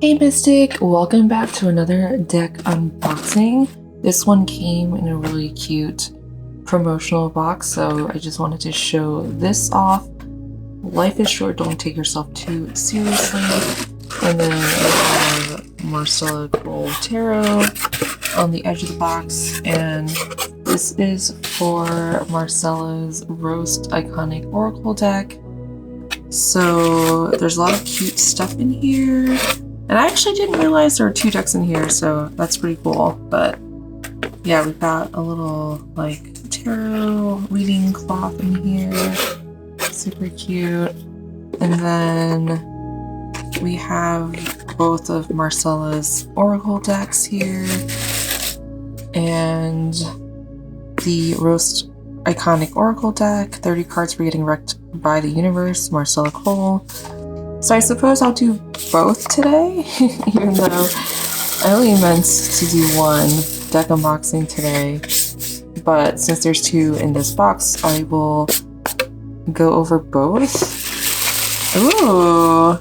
Hey Mystic, welcome back to another deck unboxing. This one came in a really cute promotional box, so I just wanted to show this off. Life is short, don't take yourself too seriously. And then we have Marcella Kroll Tarot on the edge of the box, and this is for Marcella's Roast Iconic Oracle deck. So there's a lot of cute stuff in here. And I actually didn't realize there were two decks in here, so that's pretty cool. But yeah, we've got a little like tarot reading cloth in here. Super cute. And then we have both of Marcella's Oracle decks here. And the Roast Iconic Oracle deck, 30 cards for getting wrecked by the universe, Marcella Kroll. So I suppose I'll do both today, even though I only meant to do one deck unboxing today. But since there's two in this box, I will go over both. Ooh!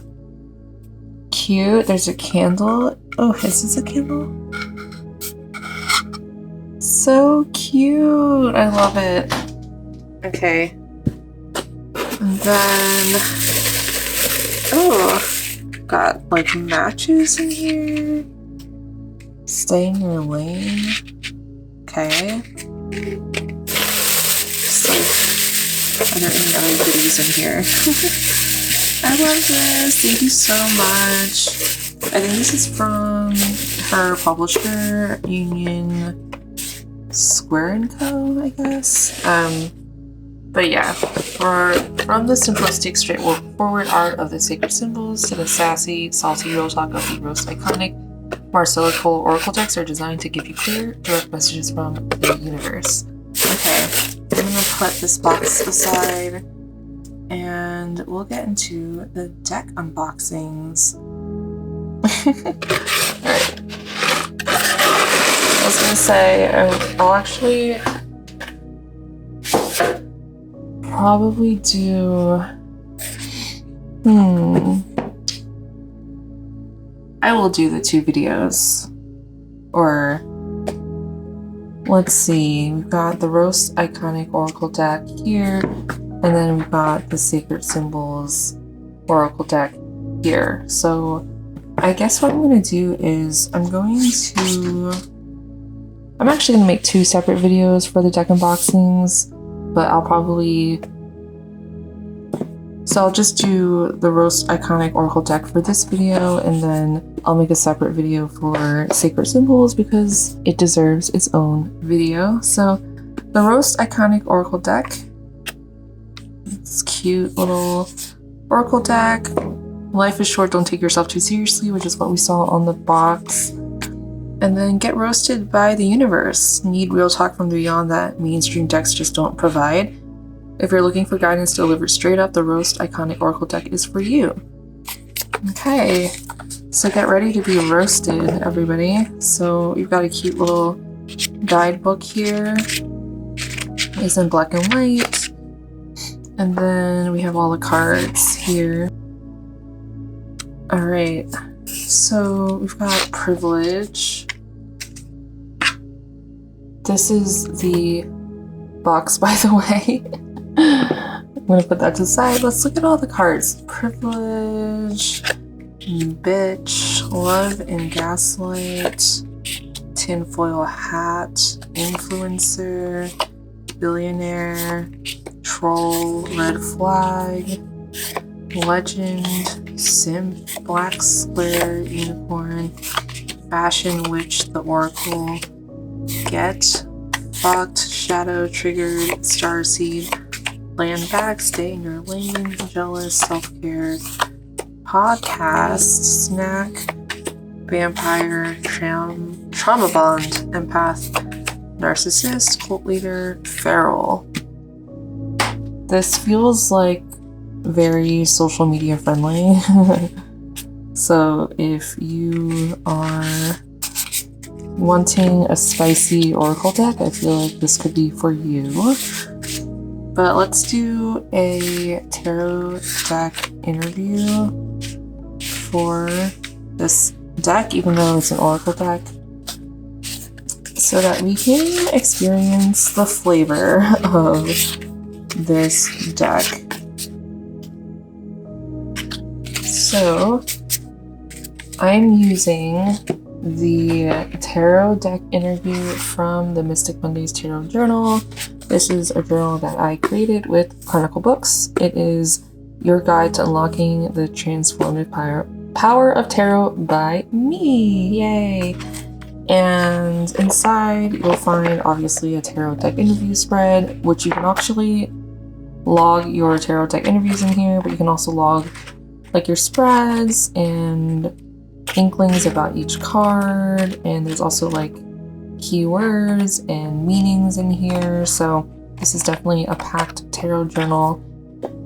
Cute. There's a candle. Oh, is this a candle? So cute! I love it. Okay. And then... oh, got like matches in here. Stay in your lane. Okay. Just like, are there any other goodies in here? I love this. Thank you so much. I think this is from her publisher, Union Square & Co., I guess. But yeah, from the simplistic, straightforward art of the sacred symbols to the sassy, salty real talk of the Roast Iconic, Marcella Kroll Oracle decks are designed to give you clear, direct messages from the universe. Okay, I'm gonna put this box aside, and we'll get into the deck unboxings. Alright. I was gonna say, I'll actually... probably do... I will do the two videos. Or... let's see. We've got the Roast Iconic Oracle deck here. And then we've got the Sacred Symbols Oracle deck here. So I guess what I'm going to do is I'm actually going to make two separate videos for the deck unboxings. But I'll probably... so I'll just do the Roast Iconic Oracle deck for this video, and then I'll make a separate video for Sacred Symbols because it deserves its own video. So the Roast Iconic Oracle deck. It's cute little Oracle deck. Life is short, don't take yourself too seriously, which is what we saw on the box. And then get roasted by the universe. Need real talk from beyond that mainstream decks just don't provide. If you're looking for guidance delivered straight up, the Roast Iconic Oracle deck is for you. Okay, so get ready to be roasted, everybody. So you've got a cute little guidebook here. It's in black and white. And then we have all the cards here. Alright, so we've got Privilege. This is the box, by the way. I'm gonna put that to the side. Let's look at all the cards. Privilege, Bitch, Love and Gaslight, Tinfoil Hat, Influencer, Billionaire, Troll, Red Flag, Legend, Simp, Black Square, Unicorn, Fashion Witch, The Oracle, Get, Fucked, Shadow, Triggered, Starseed, Land Back, Stay in Your Lane, Jealous, Self-Care, Podcast, Snack, Vampire, Trauma Bond, Empath, Narcissist, Cult Leader, Feral. This feels like very social media friendly. So if you are wanting a spicy Oracle deck, I feel like this could be for you. But let's do a tarot deck interview for this deck, even though it's an oracle deck, so that we can experience the flavor of this deck. So I'm using the tarot deck interview from the Mystic Mondays Tarot Journal. This is a journal that I created with Chronicle Books. It is your guide to unlocking the transformative power of tarot by me. Yay! And inside you'll find obviously a tarot deck interview spread, which you can actually log your tarot deck interviews in here, but you can also log like your spreads and inklings about each card, and there's also like keywords and meanings in here. So this is definitely a packed tarot journal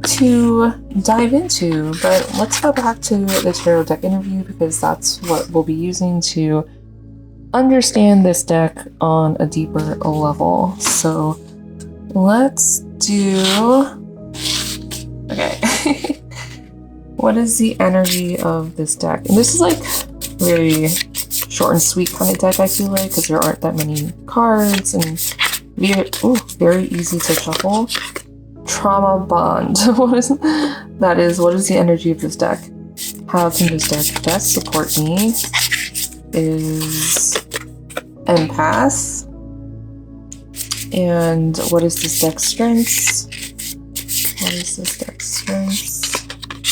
to dive into. But let's go back to the tarot deck interview, because that's what we'll be using to understand this deck on a deeper level. So let's do, okay. What is the energy of this deck? And this is like very short and sweet kind of deck, I feel like, because there aren't that many cards and very easy to shuffle. Trauma Bond. What is the energy of this deck? How can this deck best support me? Is empath. And what is this deck's strengths?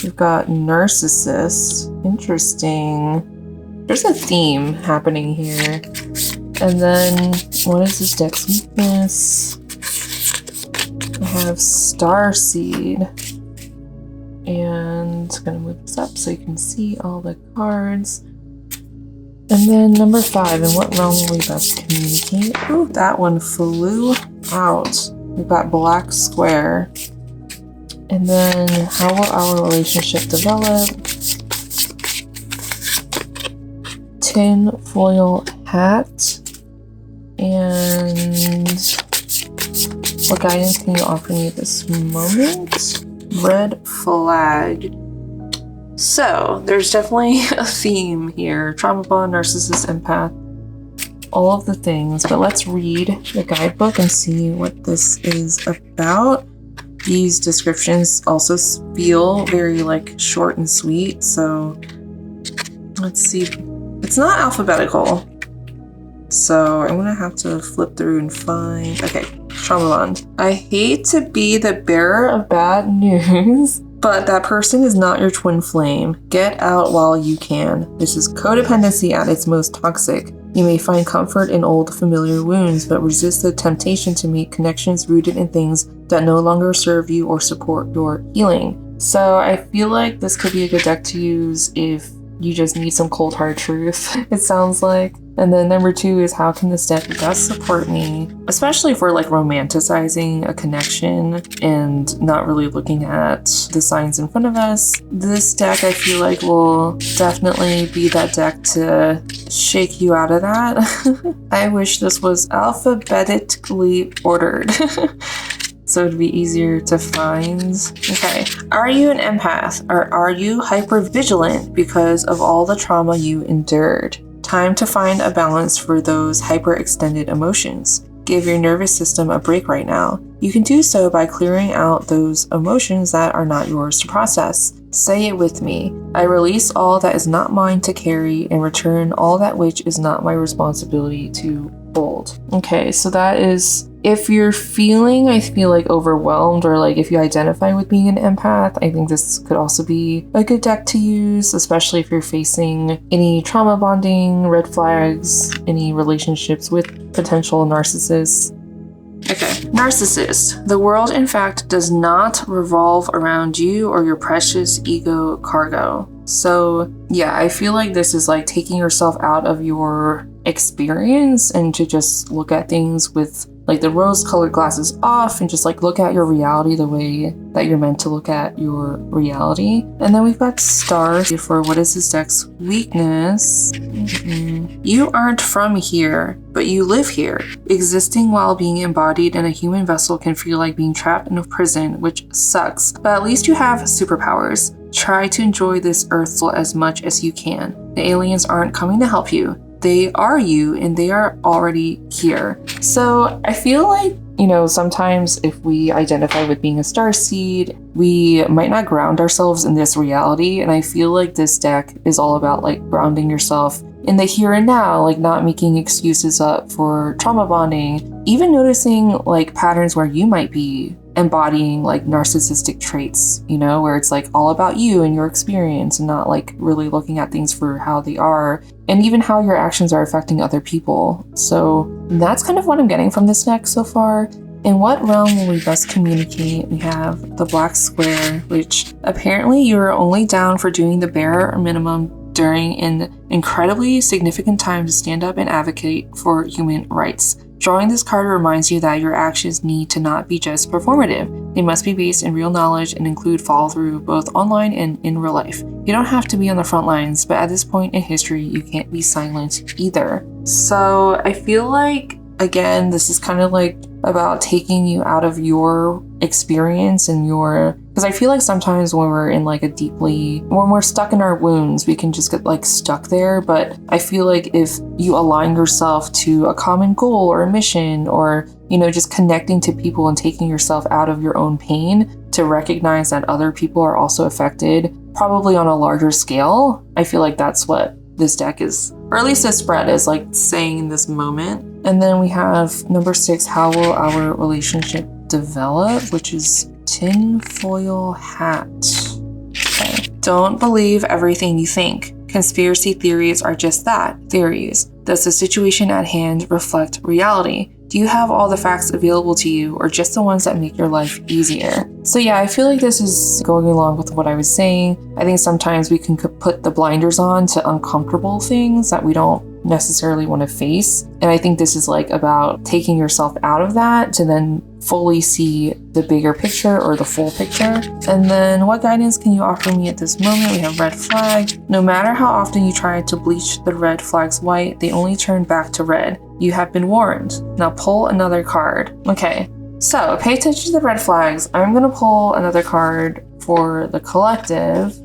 We've got narcissist. Interesting. There's a theme happening here. And then what is this deck's weakness? I have Starseed. And I'm gonna move this up so you can see all the cards. And then number 5, in what realm will we best communicate? Ooh, that one flew out. We've got Black Square. And then how will our relationship develop? Tin foil hat. And what guidance can you offer me at this moment? Red flag. So there's definitely a theme here. Trauma bond, narcissist, empath, all of the things. But let's read the guidebook and see what this is about. These descriptions also feel very like short and sweet. So let's see. It's not alphabetical. So I'm gonna have to flip through and find, okay, trauma bond. I hate to be the bearer of bad news, but that person is not your twin flame. Get out while you can. This is codependency at its most toxic. You may find comfort in old familiar wounds, but resist the temptation to make connections rooted in things that no longer serve you or support your healing. So I feel like this could be a good deck to use if you just need some cold hard truth, it sounds like. And then number 2 is how can this deck best support me, especially for like romanticizing a connection and not really looking at the signs in front of us. This deck I feel like will definitely be that deck to shake you out of that. I wish this was alphabetically ordered. So it'd be easier to find. Okay, are you an empath, or are you hypervigilant because of all the trauma you endured? Time to find a balance for those hyperextended emotions. Give your nervous system a break right now. You can do so by clearing out those emotions that are not yours to process. Say it with me. I release all that is not mine to carry and return all that which is not my responsibility to hold. Okay, so that is, if you're feeling, I feel like overwhelmed, or like if you identify with being an empath, I think this could also be a good deck to use, especially if you're facing any trauma bonding, red flags, any relationships with potential narcissists. Okay, narcissist. The world, in fact, does not revolve around you or your precious ego cargo. So yeah, I feel like this is like taking yourself out of your experience and to just look at things with like the rose-colored glasses off and just like look at your reality the way that you're meant to look at your reality. And then we've got stars for what is this deck's weakness. You aren't from here, but you live here. Existing while being embodied in a human vessel can feel like being trapped in a prison, which sucks, but at least you have superpowers. Try to enjoy this earth as much as you can. The aliens aren't coming to help you. They are you, and they are already here. So I feel like, you know, sometimes if we identify with being a starseed, we might not ground ourselves in this reality. And I feel like this deck is all about like grounding yourself in the here and now, like not making excuses up for trauma bonding, even noticing like patterns where you might be embodying like narcissistic traits, you know, where it's like all about you and your experience and not like really looking at things for how they are and even how your actions are affecting other people. So that's kind of what I'm getting from this deck so far. In what realm will we best communicate? We have the black square, which apparently you're only down for doing the bare minimum during an incredibly significant time to stand up and advocate for human rights. Drawing this card reminds you that your actions need to not be just performative. They must be based in real knowledge and include follow-through both online and in real life. You don't have to be on the front lines, but at this point in history, you can't be silent either. So I feel like, again, this is kind of like about taking you out of your experience and because I feel like sometimes when we're in like when we're stuck in our wounds, we can just get like stuck there. But I feel like if you align yourself to a common goal or a mission, or, you know, just connecting to people and taking yourself out of your own pain to recognize that other people are also affected, probably on a larger scale, I feel like that's what this deck is, or at least this spread is like saying in this moment. And then we have number 6, how will our relationship develop, which is tinfoil hat. Okay. Don't believe everything you think. Conspiracy theories are just that, theories. Does the situation at hand reflect reality? Do you have all the facts available to you, or just the ones that make your life easier? So yeah, I feel like this is going along with what I was saying. I think sometimes we can put the blinders on to uncomfortable things that we don't necessarily want to face. And I think this is like about taking yourself out of that to then fully see the bigger picture or the full picture. And then what guidance can you offer me at this moment? We have red flag. No matter how often you try to bleach the red flags white, they only turn back to red. You have been warned. Now pull another card. Okay, so pay attention to the red flags. I'm gonna pull another card for the collective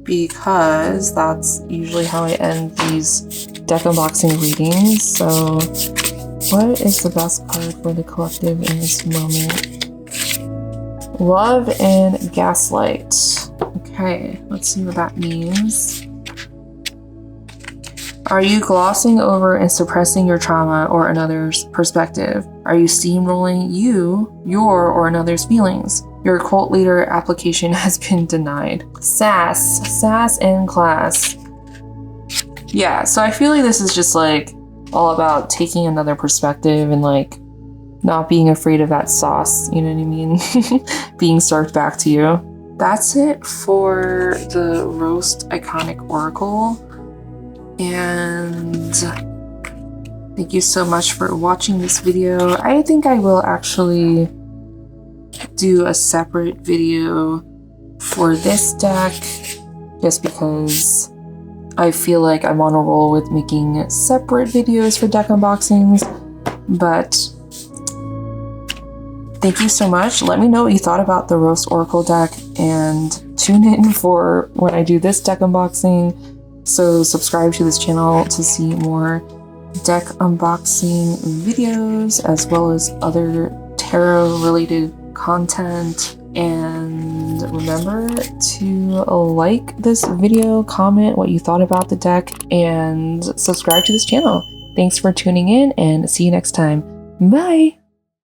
because that's usually how I end these deck unboxing readings. So what is the best card for the collective in this moment? Love and gaslight. Okay, let's see what that means. Are you glossing over and suppressing your trauma or another's perspective? Are you steamrolling your or another's feelings? Your cult leader application has been denied. Sass and class. Yeah, so I feel like this is just like all about taking another perspective and like not being afraid of that sauce, you know what I mean? Being served back to you. That's it for the Roast Iconic Oracle. And thank you so much for watching this video. I think I will actually do a separate video for this deck just because I feel like I'm on a roll with making separate videos for deck unboxings. But thank you so much. Let me know what you thought about the Roast Oracle deck and tune in for when I do this deck unboxing. So subscribe to this channel to see more deck unboxing videos as well as other tarot related content. And remember to like this video, comment what you thought about the deck, and subscribe to this channel. Thanks for tuning in and see you next time. Bye!